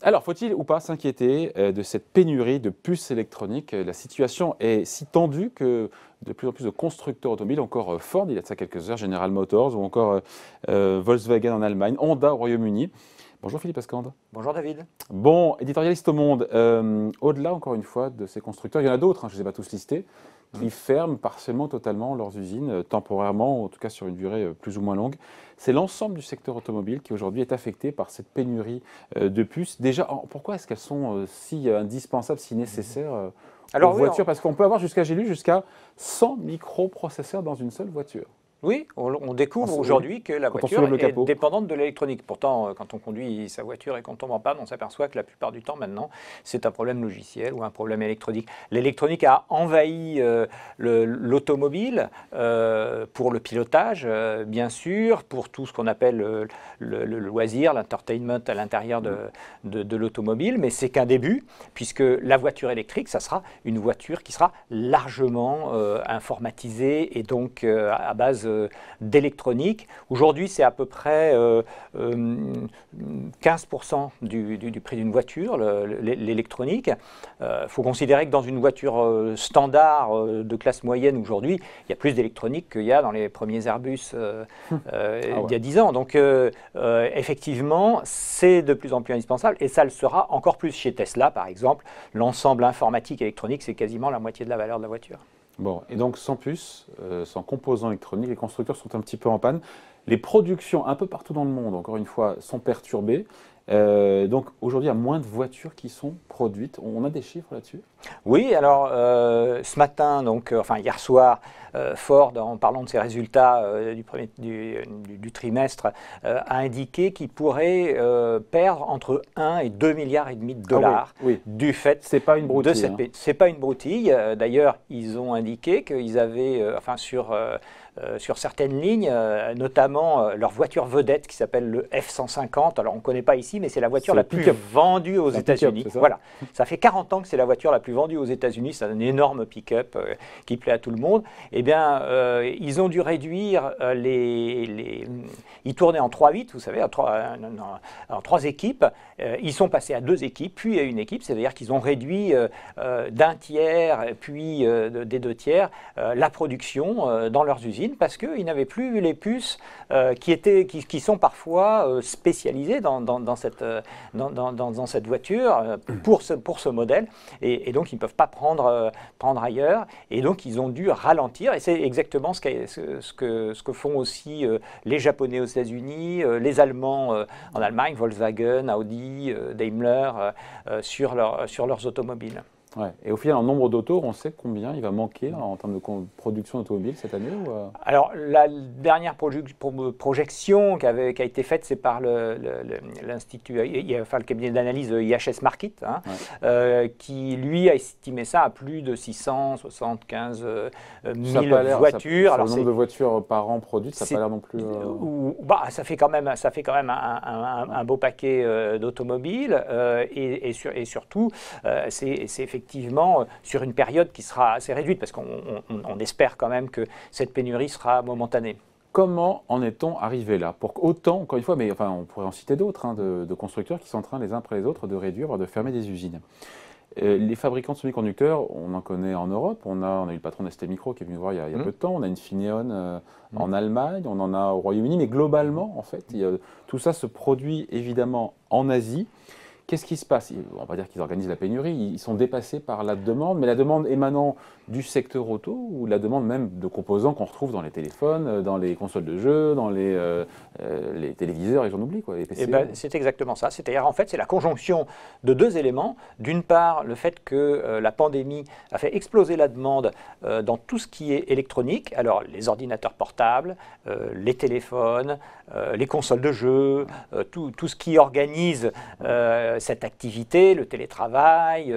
Alors, faut-il ou pas s'inquiéter de cette pénurie de puces électroniques? La situation est si tendue que de plus en plus de constructeurs automobiles, encore Ford, il y a de ça quelques heures, General Motors, ou encore Volkswagen en Allemagne, Honda au Royaume-Uni. Bonjour Philippe Ascande. Bonjour David. Bon, éditorialiste au Monde, au-delà encore une fois de ces constructeurs, il y en a d'autres, je ne les ai pas tous listés, qui ferment partiellement, totalement leurs usines, temporairement, en tout cas sur une durée plus ou moins longue. C'est l'ensemble du secteur automobile qui aujourd'hui est affecté par cette pénurie de puces. Déjà, pourquoi est-ce qu'elles sont si indispensables, si nécessaires aux voitures? Parce qu'on peut avoir j'ai lu, jusqu'à 100 microprocesseurs dans une seule voiture. Oui, on découvre aujourd'hui que la voiture est dépendante de l'électronique. Pourtant, quand on conduit sa voiture et qu'on tombe en panne, on s'aperçoit que la plupart du temps maintenant, c'est un problème logiciel ou un problème électronique. L'électronique a envahi l'automobile pour le pilotage, bien sûr, pour tout ce qu'on appelle le loisir, l'entertainment à l'intérieur de l'automobile, mais c'est qu'un début, puisque la voiture électrique, ça sera une voiture qui sera largement informatisée et donc à base d'électronique. Aujourd'hui, c'est à peu près 15% du prix d'une voiture, l'électronique. Il faut considérer que dans une voiture standard de classe moyenne aujourd'hui, il y a plus d'électronique qu'il y a dans les premiers Airbus il y a 10 ans. Donc effectivement, c'est de plus en plus indispensable et ça le sera encore plus chez Tesla, par exemple. L'ensemble informatique et électronique, c'est quasiment la moitié de la valeur de la voiture. Bon, et donc sans puces, sans composants électroniques, les constructeurs sont un petit peu en panne. Les productions un peu partout dans le monde, encore une fois, sont perturbées. Donc aujourd'hui, il y a moins de voitures qui sont produites. On a des chiffres là-dessus? Oui, alors ce matin, enfin hier soir, Ford, en parlant de ses résultats du trimestre, a indiqué qu'il pourrait perdre entre 1 et 2,5 milliards de dollars du fait c'est pas une broutille, de cette paix. C'est pas une broutille. D'ailleurs, ils ont indiqué qu'ils avaient, sur certaines lignes, notamment leur voiture vedette qui s'appelle le F-150. Alors on ne connaît pas ici, mais c'est la voiture la plus vendue aux États-Unis. Voilà. Ça fait 40 ans que c'est la voiture la plus vendue aux États-Unis. C'est un énorme pick-up qui plaît à tout le monde. Eh bien, ils ont dû réduire ils tournaient en 3-8, vous savez, en 3 équipes. Ils sont passés à 2 équipes, puis à une équipe. C'est-à-dire qu'ils ont réduit d'un tiers, puis des 2 tiers, la production dans leurs usines parce qu'ils n'avaient plus les puces qui sont parfois spécialisées dans cette voiture pour ce modèle. Et donc, ils ne peuvent pas prendre ailleurs. Et donc, ils ont dû ralentir. Et c'est exactement ce que font aussi les Japonais aux États-Unis, les Allemands en Allemagne, Volkswagen, Audi, Daimler, sur leurs automobiles. Ouais. Et au final, en nombre d'autos, on sait combien il va manquer en termes de production d'automobiles cette année Alors, la dernière projection qui a été faite, c'est par l'Institut, le cabinet d'analyse IHS Markit, qui, lui, a estimé ça à plus de 675 000 voitures. Le nombre de voitures par an produites, ça n'a pas l'air non plus… ça fait quand même un beau paquet d'automobiles et surtout, c'est effectivement sur une période qui sera assez réduite, parce qu'on espère quand même que cette pénurie sera momentanée. Comment en est-on arrivé là? Pour autant, encore une fois, mais enfin, on pourrait en citer d'autres, de constructeurs qui sont en train les uns après les autres de réduire, voire de fermer des usines. Les fabricants de semi-conducteurs, on en connaît en Europe. On a eu le patron d'STMicro qui est venu voir il y a peu de temps. On a Infineon en Allemagne, on en a au Royaume-Uni. Mais globalement, en fait, tout ça se produit évidemment en Asie. Qu'est-ce qui se passe? On va pas dire qu'ils organisent la pénurie, ils sont dépassés par la demande, mais la demande émanant du secteur auto ou la demande même de composants qu'on retrouve dans les téléphones, dans les consoles de jeux, dans les téléviseurs, et j'en oublie, les PC. C'est exactement ça. C'est-à-dire, en fait, c'est la conjonction de 2 éléments. D'une part, le fait que la pandémie a fait exploser la demande dans tout ce qui est électronique. Alors, les ordinateurs portables, les téléphones, les consoles de jeux, tout ce qui organise cette activité, le télétravail,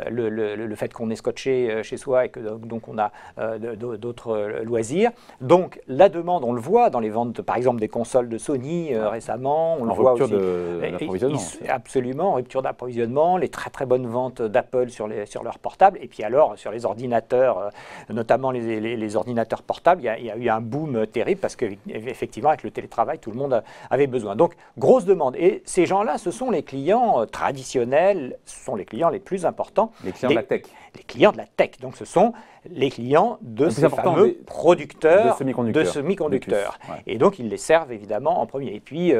le fait qu'on est scotché chez soi et que donc on a d'autres loisirs. Donc la demande, on le voit dans les ventes, par exemple des consoles de Sony récemment, on le voit aussi. D'approvisionnement. Absolument, rupture d'approvisionnement, les très très bonnes ventes d'Apple sur leurs portables, et puis alors sur les ordinateurs, notamment les ordinateurs portables, il y a eu un boom terrible parce qu'effectivement avec le télétravail, tout le monde avait besoin. Donc grosse demande. Et ces gens-là, ce sont les clients clients traditionnels, ce sont les clients les plus importants. Les clients de la tech. Les clients de la tech. Donc ce sont les clients de ces fameux producteurs de semi-conducteurs. Ouais. Et donc ils les servent évidemment en premier. Et puis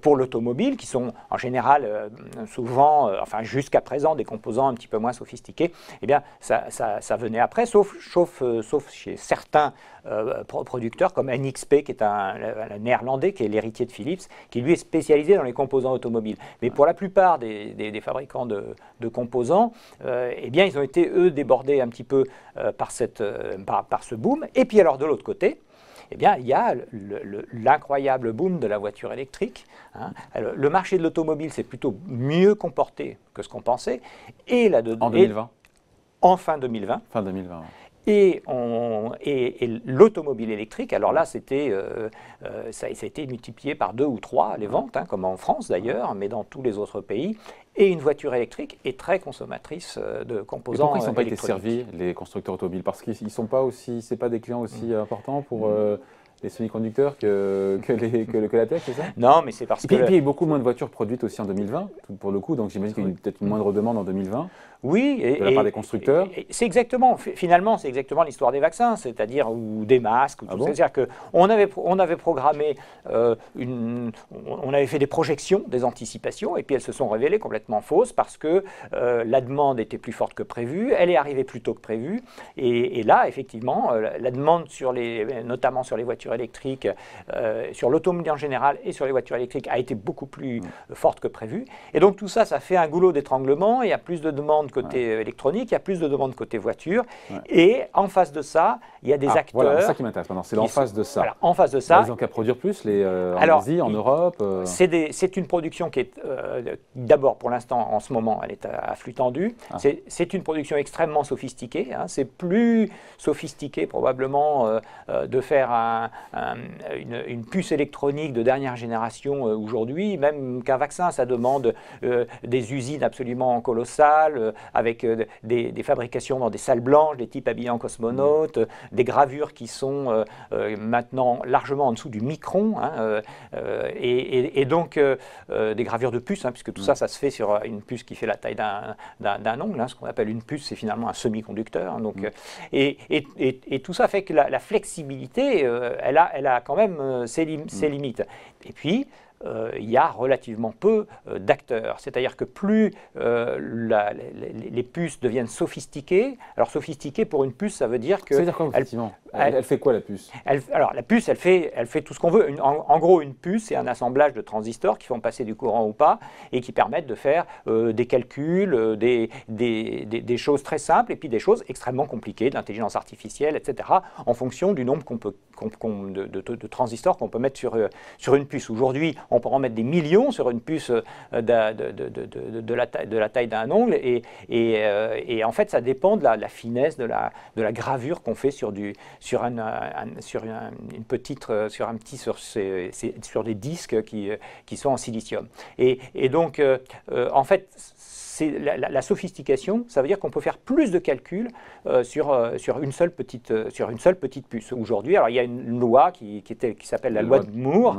pour l'automobile, qui sont en général souvent, enfin jusqu'à présent, des composants un petit peu moins sophistiqués, eh bien ça venait après, sauf chez certains producteurs comme NXP, qui est un néerlandais, qui est l'héritier de Philips, qui lui est spécialisé dans les composants automobiles. Mais pour la plupart des fabricants de composants, eh bien ils ont été eux débordés un petit peu par ce boom. Et puis alors de l'autre côté, eh bien, il y a l'incroyable boom de la voiture électrique. Hein. Alors, le marché de l'automobile s'est plutôt mieux comporté que ce qu'on pensait. En 2020 En fin 2020. Fin 2020, ouais. Et l'automobile électrique, alors là, ça a été multiplié par 2 ou 3, les ventes, hein, comme en France d'ailleurs, mais dans tous les autres pays. Et une voiture électrique est très consommatrice de composants. Et pourquoi ils n'ont pas été électroniques. servis, les constructeurs automobiles? Parce qu'ils ne sont pas aussi, c'est pas des clients aussi importants pour les semi-conducteurs que la tech, c'est ça? Non, mais c'est parce que... Et puis il y a beaucoup moins de voitures produites aussi en 2020, pour le coup, donc j'imagine qu'il y a peut-être une moindre demande en 2020. Oui, de la part des constructeurs. C'est exactement, finalement, c'est exactement l'histoire des vaccins, c'est-à-dire ou des masques. Ou tout ça. C'est-à-dire qu'on avait programmé, on avait fait des projections, des anticipations, et puis elles se sont révélées complètement fausses parce que la demande était plus forte que prévu, elle est arrivée plus tôt que prévu, et là, effectivement, la demande notamment sur les voitures électriques, sur l'automobile en général et sur les voitures électriques a été beaucoup plus forte que prévu. Et donc tout ça, ça fait un goulot d'étranglement. Il y a plus de demandes côté électronique, il y a plus de demandes côté voiture. Et en face de ça, il y a des acteurs... Voilà, c'est ça qui m'intéresse maintenant, c'est en face de ça. Voilà, en face de ça. Ils ont qu'à produire plus en Asie, en Europe. C'est une production qui est, d'abord pour l'instant, en ce moment, elle est à flux tendu. C'est une production extrêmement sophistiquée. Hein. C'est plus sophistiqué probablement de faire une puce électronique de dernière génération aujourd'hui, même qu'un vaccin. Ça demande des usines absolument colossales, avec des fabrications dans des salles blanches, des types habillés en cosmonautes, des gravures qui sont maintenant largement en dessous du micron, hein, et donc des gravures de puces, hein, puisque tout ça se fait sur une puce qui fait la taille d'un ongle. Hein, ce qu'on appelle une puce, c'est finalement un semi-conducteur. Hein, donc, et tout ça fait que la flexibilité, elle a quand même ses limites. Et puis, il y a relativement peu d'acteurs. C'est-à-dire que plus les puces deviennent sophistiquées, alors sophistiquées pour une puce, ça veut dire que... Ça veut dire quoi, effectivement? Elle fait quoi, la puce? Alors, la puce, elle fait tout ce qu'on veut. En gros, une puce, c'est un assemblage de transistors qui font passer du courant ou pas et qui permettent de faire des calculs, des choses très simples et puis des choses extrêmement compliquées, de l'intelligence artificielle, etc., en fonction du nombre de transistors qu'on peut mettre sur une puce. Aujourd'hui, on peut en mettre des millions sur une puce de la taille d'un ongle et en fait, ça dépend de la finesse, de la gravure qu'on fait sur des disques qui sont en silicium. Et donc, en fait, la sophistication, ça veut dire qu'on peut faire plus de calculs sur une seule petite puce. Aujourd'hui, alors il y a une loi qui s'appelle la loi de Moore,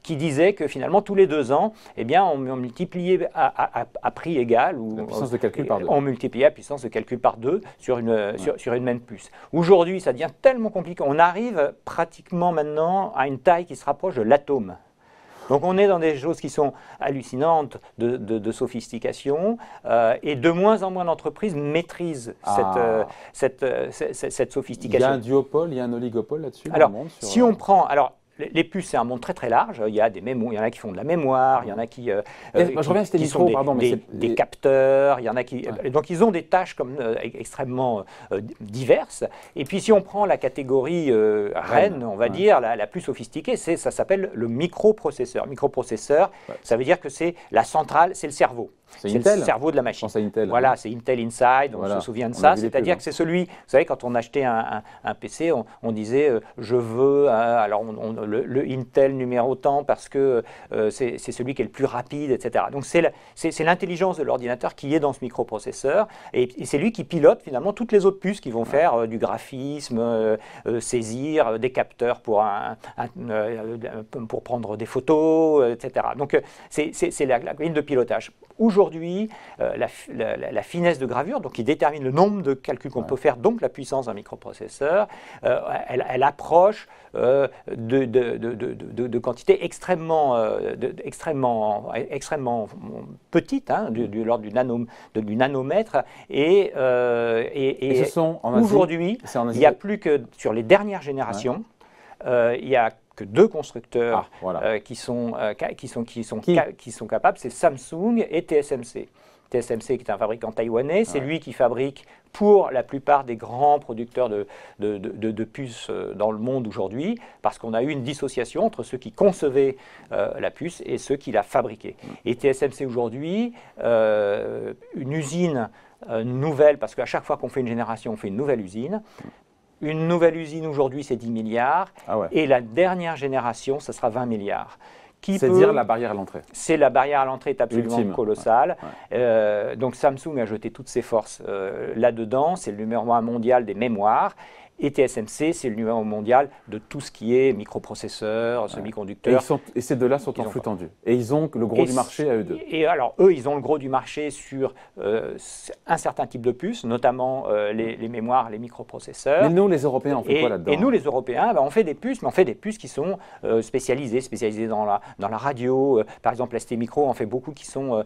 qui disait que finalement tous les 2 ans, eh bien, on multipliait à prix égal, ou la puissance de calcul par 2. On multipliait la puissance de calcul par 2 sur une même puce. Aujourd'hui, ça devient tellement compliqué. On arrive pratiquement maintenant à une taille qui se rapproche de l'atome. Donc on est dans des choses qui sont hallucinantes de sophistication et de moins en moins d'entreprises maîtrisent cette sophistication. Il y a un duopole, il y a un oligopole là-dessus? Alors, si on prend... Alors, les puces, c'est un monde très très large. Il y a il y en a qui font de la mémoire, il y en a qui sont des capteurs, il y en a qui... Donc ils ont des tâches extrêmement diverses. Et puis si on prend la catégorie reine, on va dire, la plus sophistiquée, ça s'appelle le microprocesseur. Microprocesseur, ça veut dire que c'est la centrale, c'est le cerveau. c'est le cerveau de la machine. Je pense à Intel. Voilà, c'est Intel Inside, on se souvient de ça. C'est-à-dire que c'est celui, vous savez, quand on achetait un PC, on disait je veux alors le Intel numéro tant parce que c'est celui qui est le plus rapide, etc. Donc c'est l'intelligence de l'ordinateur qui est dans ce microprocesseur et c'est lui qui pilote finalement toutes les autres puces qui vont faire du graphisme, saisir des capteurs pour prendre des photos, etc. Donc c'est la ligne de pilotage. Aujourd'hui, la finesse de gravure, donc qui détermine le nombre de calculs qu'on peut faire, donc la puissance d'un microprocesseur, elle approche de quantités extrêmement petites, hein, de l'ordre du nanomètre. Et aujourd'hui, il n'y a plus que sur les dernières générations, il n'y a que 2 constructeurs qui sont capables, c'est Samsung et TSMC. TSMC qui est un fabricant taïwanais, c'est lui qui fabrique pour la plupart des grands producteurs de puces dans le monde aujourd'hui, parce qu'on a eu une dissociation entre ceux qui concevaient la puce et ceux qui la fabriquaient. Et TSMC aujourd'hui, une usine nouvelle, parce qu'à chaque fois qu'on fait une génération, on fait une nouvelle usine. Une nouvelle usine aujourd'hui, c'est 10 milliards, et la dernière génération, ce sera 20 milliards. C'est-à-dire la barrière à l'entrée. C'est la barrière à l'entrée est absolument colossale. Donc Samsung a jeté toutes ses forces là-dedans. C'est le numéro 1 mondial des mémoires. Et TSMC, c'est le numéro 1 mondial de tout ce qui est microprocesseurs, semi-conducteurs. Et ces deux-là sont en flux tendu. Et ils ont le gros du marché à eux deux. Et alors, eux, ils ont le gros du marché sur un certain type de puces, notamment les mémoires, les microprocesseurs. Mais nous, les Européens, on fait quoi là-dedans? Et nous, les Européens, on fait des puces, mais on fait des puces qui sont spécialisées dans la radio. Par exemple, ST Micro en fait beaucoup qui font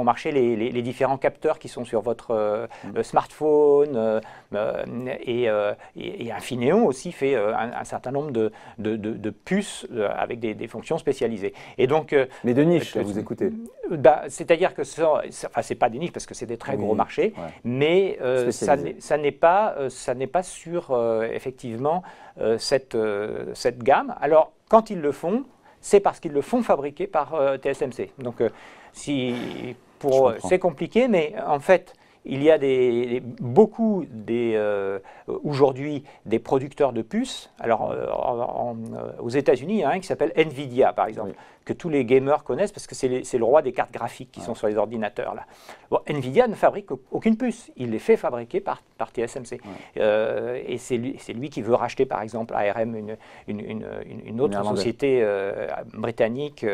marcher les différents capteurs qui sont sur votre smartphone. Et Infineon aussi fait un certain nombre de puces avec des fonctions spécialisées. Et donc, mais de niche, vous écoutez. C'est-à-dire que c'est pas des niches parce que c'est des très gros marchés, mais ça n'est pas sur effectivement cette gamme. Alors, quand ils le font, c'est parce qu'ils le font fabriquer par TSMC. Donc, c'est compliqué, mais en fait, il y a aujourd'hui des producteurs de puces. Alors, aux États-Unis, il y a un qui s'appelle Nvidia, par exemple, que tous les gamers connaissent parce que c'est le roi des cartes graphiques qui sont sur les ordinateurs. Là. Bon, Nvidia ne fabrique aucune puce. Il les fait fabriquer par TSMC. Et c'est lui qui veut racheter, par exemple, ARM, une autre société britannique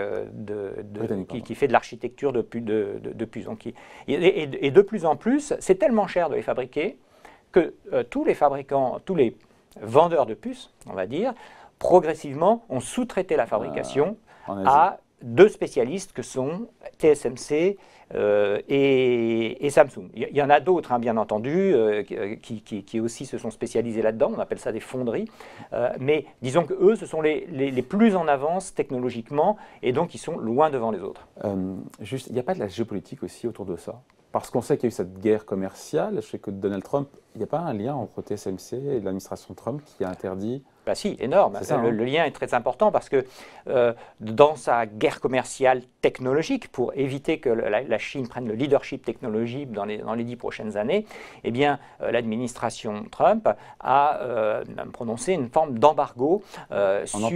qui fait de l'architecture de puces. Donc, et de plus en plus, c'est tellement cher de les fabriquer que tous les fabricants, tous les vendeurs de puces, on va dire, progressivement ont sous-traité la fabrication à 2 spécialistes que sont TSMC et Samsung. Il y en a d'autres, hein, bien entendu, qui aussi se sont spécialisés là-dedans. On appelle ça des fonderies. Mais disons qu'eux, ce sont les plus en avance technologiquement et donc ils sont loin devant les autres. Juste, il n'y a pas de la géopolitique aussi autour de ça? Parce qu'on sait qu'il y a eu cette guerre commerciale. Je sais que Donald Trump, il n'y a pas un lien entre TSMC et l'administration Trump qui a interdit? Ben si, énorme. Le lien est très important parce que dans sa guerre commerciale technologique, pour éviter que la Chine prenne le leadership technologique dans les 10 prochaines années, eh bien, l'administration Trump a prononcé une forme d'embargo sur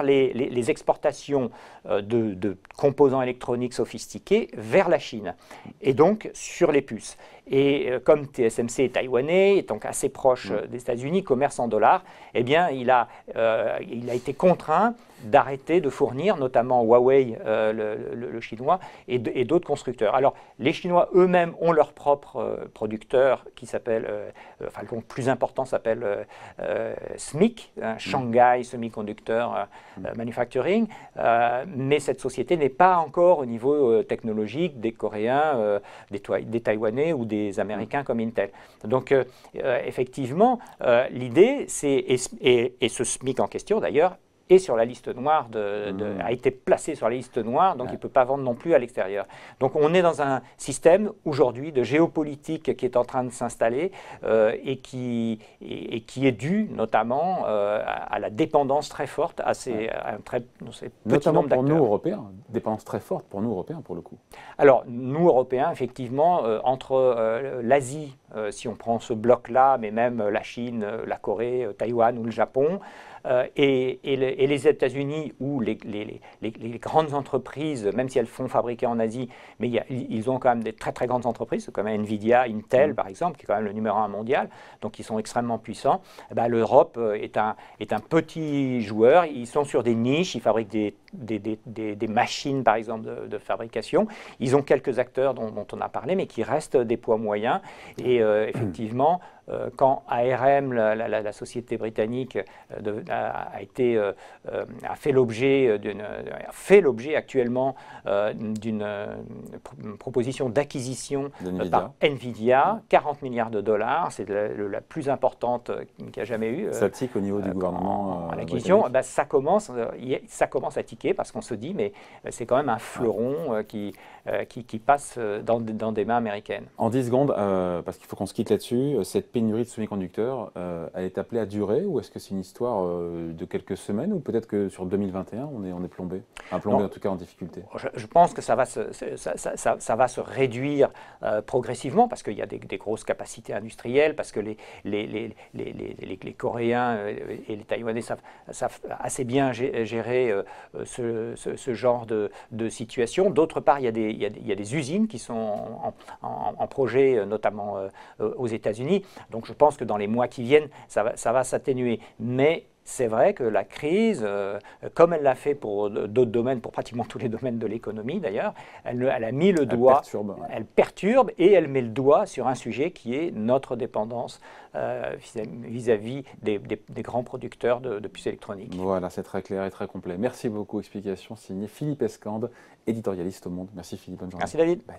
les exportations de composants électroniques sophistiqués vers la Chine et donc sur les puces. Et comme TSMC est taïwanais, donc assez proche des États-Unis, commerce en dollars, eh bien, il a été contraint d'arrêter de fournir, notamment Huawei, le chinois, et d'autres constructeurs. Alors, les Chinois eux-mêmes ont leur propre producteur qui s'appelle, le plus important s'appelle SMIC, Shanghai Semiconductor Manufacturing, mais cette société n'est pas encore au niveau technologique des Coréens, des Taïwanais ou des Américains comme Intel. Donc, effectivement, l'idée, et ce SMIC en question d'ailleurs, est sur la liste noire, a été placé sur la liste noire, donc il ne peut pas vendre non plus à l'extérieur. Donc on est dans un système aujourd'hui de géopolitique qui est en train de s'installer et qui est dû notamment à la dépendance très forte à un très petit notamment nombre d'acteurs. pour nous Européens, dépendance très forte pour nous Européens pour le coup. Alors nous Européens, effectivement, entre l'Asie, si on prend ce bloc-là, mais même la Chine, la Corée, Taïwan ou le Japon, et les États-Unis où les grandes entreprises, même si elles font fabriquer en Asie, mais ils ont quand même des très très grandes entreprises, comme Nvidia, Intel par exemple, qui est quand même le numéro 1 mondial, donc ils sont extrêmement puissants. L'Europe est un petit joueur, ils sont sur des niches, ils fabriquent des machines par exemple de fabrication. Ils ont quelques acteurs dont on a parlé, mais qui restent des poids moyens. Et effectivement, quand ARM, la société britannique, a fait l'objet actuellement d'une proposition d'acquisition par Nvidia, 40 milliards de dollars, c'est la plus importante qu'il n'y a jamais eu. Ça tique au niveau du gouvernement. L'acquisition, ça commence à tiquer parce qu'on se dit, mais c'est quand même un fleuron qui passe dans des mains américaines. En 10 secondes, parce qu'il faut qu'on se quitte là-dessus, cette pénurie de semi-conducteurs, elle est appelée à durer ou est-ce que c'est une histoire de quelques semaines ou peut-être que sur 2021 on est plombé, en tout cas en difficulté? Je pense que ça va se réduire progressivement parce qu'il y a des grosses capacités industrielles, parce que les Coréens et les Taïwanais savent assez bien gérer ce genre de situation. D'autre part, il y a des usines qui sont en projet, notamment aux États-Unis. Donc je pense que dans les mois qui viennent, ça va s'atténuer. Mais c'est vrai que la crise, comme elle l'a fait pour d'autres domaines, pour pratiquement tous les domaines de l'économie d'ailleurs, elle a mis le doigt, elle perturbe et elle met le doigt sur un sujet qui est notre dépendance vis-à-vis des grands producteurs de puces électroniques. Voilà, c'est très clair et très complet. Merci beaucoup. Explication signée Philippe Escande, éditorialiste au Monde. Merci Philippe, bonne journée. Merci David. Bye.